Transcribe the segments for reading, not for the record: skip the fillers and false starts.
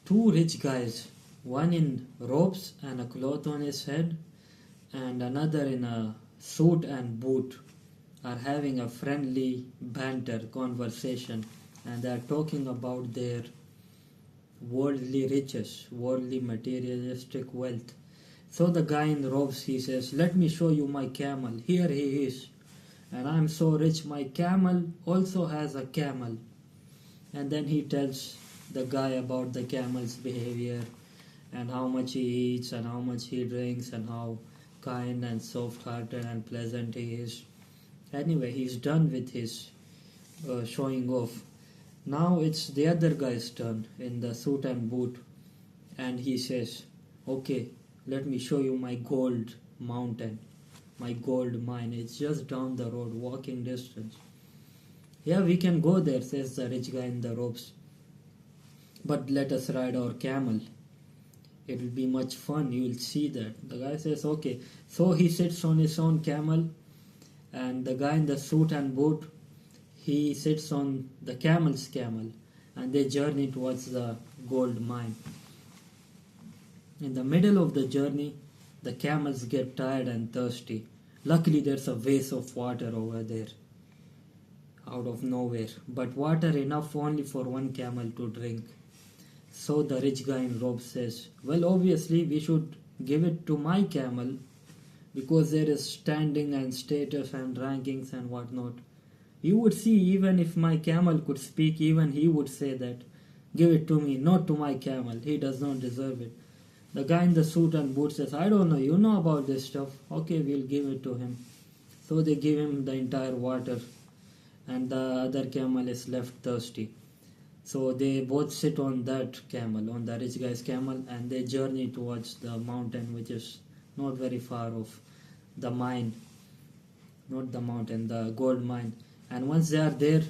two rich guys, one in robes and a cloth on his head, and another in a suit and boot, are having a friendly banter conversation, and they are talking about their worldly riches, worldly materialistic wealth. So the guy in robes, he says, "Let me show you my camel. Here he is. And I'm so rich, my camel also has a camel." And then he tells the guy about the camel's behavior and how much he eats and how much he drinks and how kind and soft-hearted and pleasant he is. Anyway, he's done with his showing off. Now it's the other guy's turn in the suit and boot, and he says, "Okay, let me show you my gold mountain, my gold mine. It's just down the road, walking distance." "Yeah, we can go there," says the rich guy in the robes. "But let us ride our camel. It will be much fun, you will see that." The guy says, "Okay." So he sits on his own camel, and the guy in the suit and boot, he sits on the camel's camel, and they journey towards the gold mine. In the middle of the journey, the camels get tired and thirsty. Luckily, there's a vase of water over there, out of nowhere, but water enough only for one camel to drink. So the rich guy in robe says, "Well, obviously we should give it to my camel, because there is standing and status and rankings and whatnot. You would see, even if my camel could speak, even he would say that, 'Give it to me, not to my camel. He does not deserve it.'" The guy in the suit and boots says, "I don't know, you know about this stuff. Okay, we'll give it to him." So they give him the entire water, and the other camel is left thirsty. So they both sit on that camel, on the rich guy's camel, and they journey towards the mountain, which is not very far off, the mine. Not the mountain, the gold mine. And once they are there,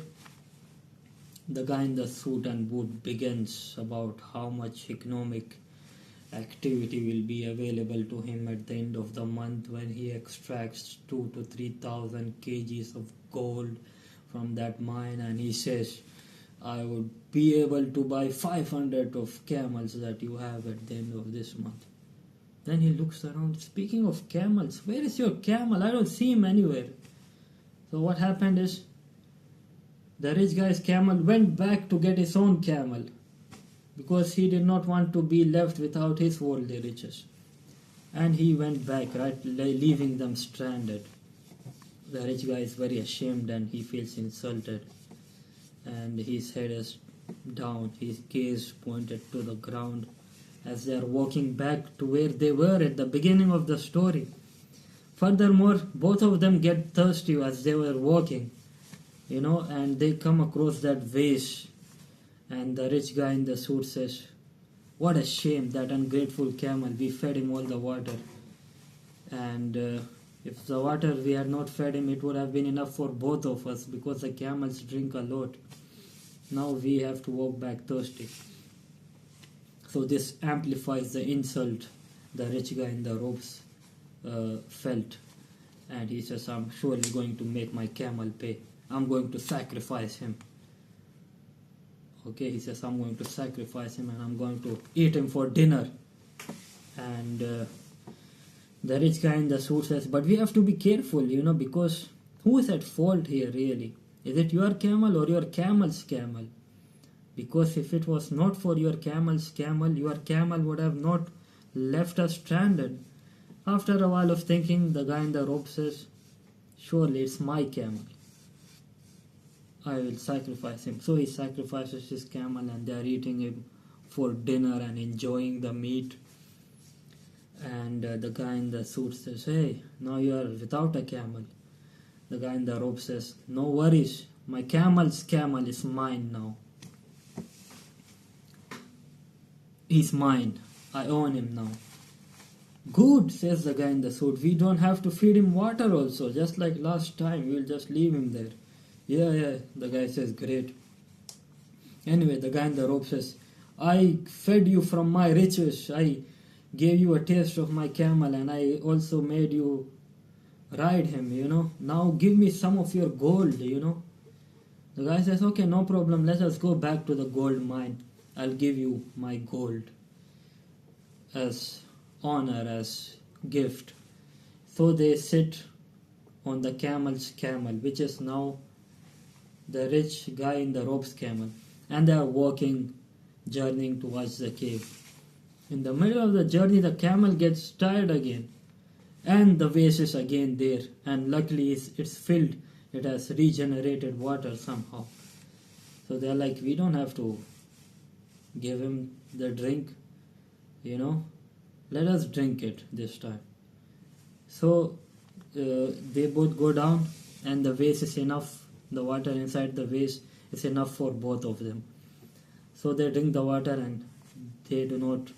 the guy in the suit and boot begins about how much economic activity will be available to him at the end of the month when he extracts 2 to 3,000 kgs of gold from that mine. And he says, "I would be able to buy 500 of camels that you have at the end of this month." Then he looks around. "Speaking of camels, where is your camel? I don't see him anywhere." So what happened is, the rich guy's camel went back to get his own camel, because he did not want to be left without his worldly riches. And he went back, right, leaving them stranded. The rich guy is very ashamed and he feels insulted. And his head is down, his gaze pointed to the ground, as they are walking back to where they were at the beginning of the story. Furthermore, both of them get thirsty as they were walking, and they come across that vase, and the rich guy in the suit says, "What a shame, that ungrateful camel, we fed him all the water, and if the water we had not fed him, it would have been enough for both of us, because the camels drink a lot. Now we have to walk back thirsty." So this amplifies the insult the rich guy in the robes felt, and he says, "I'm surely going to make my camel pay. I'm going to sacrifice him." Okay, he says, "I'm going to sacrifice him and I'm going to eat him for dinner." And the rich guy in the suit says, "But we have to be careful, because who is at fault here really? Is it your camel or your camel's camel? Because if it was not for your camel's camel, your camel would have not left us stranded." After a while of thinking, the guy in the robe says, "Surely it's my camel. I will sacrifice him." So he sacrifices his camel, and they are eating him for dinner and enjoying the meat. And the guy in the suit says, "Hey, now you are without a camel." The guy in the robe says, "No worries, my camel's camel is mine now. He's mine. I own him now." "Good," says the guy in the suit. "We don't have to feed him water also, just like last time. We'll just leave him there." Yeah, the guy says, "Great." Anyway, the guy in the robe says, "I fed you from my riches. I gave you a taste of my camel, and I also made you ride him, Now give me some of your gold, The guy says, "Okay, no problem. Let us go back to the gold mine." I'll give you my gold as honor, as gift. So they sit on the camel's camel, which is now the rich guy in the rope's camel, and they are walking, journeying towards the cave. In the middle of the journey, the camel gets tired again, and the vase is again there, and luckily it's filled. It has regenerated water somehow. So they're like, we don't have to give him the drink, let us drink it this time. So they both go down, and the vase is enough. The water inside the vase is enough for both of them. So they drink the water, and they do not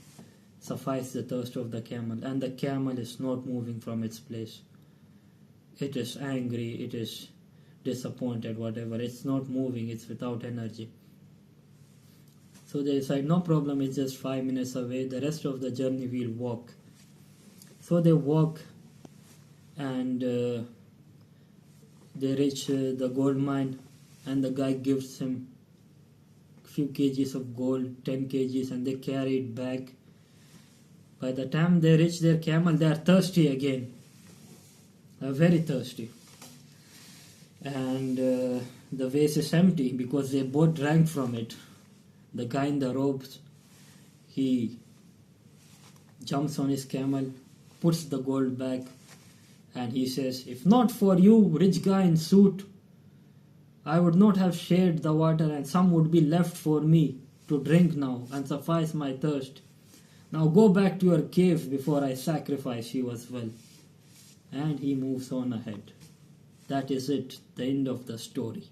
suffice the thirst of the camel, and the camel is not moving from its place. It is angry, it is disappointed, whatever. It's not moving, it's without energy. So they decide, no problem, it's just 5 minutes away, the rest of the journey we'll walk. So they walk, and they reach the gold mine, and the guy gives him a few kgs of gold, 10 kgs, and they carry it back. By the time they reach their camel, they are thirsty again, very thirsty. And the vase is empty because they both drank from it. The guy in the robes, he jumps on his camel, puts the gold back, and he says, if not for you, rich guy in suit, I would not have shared the water, and some would be left for me to drink now and suffice my thirst. Now go back to your cave before I sacrifice you as well. And he moves on ahead. That is it, the end of the story.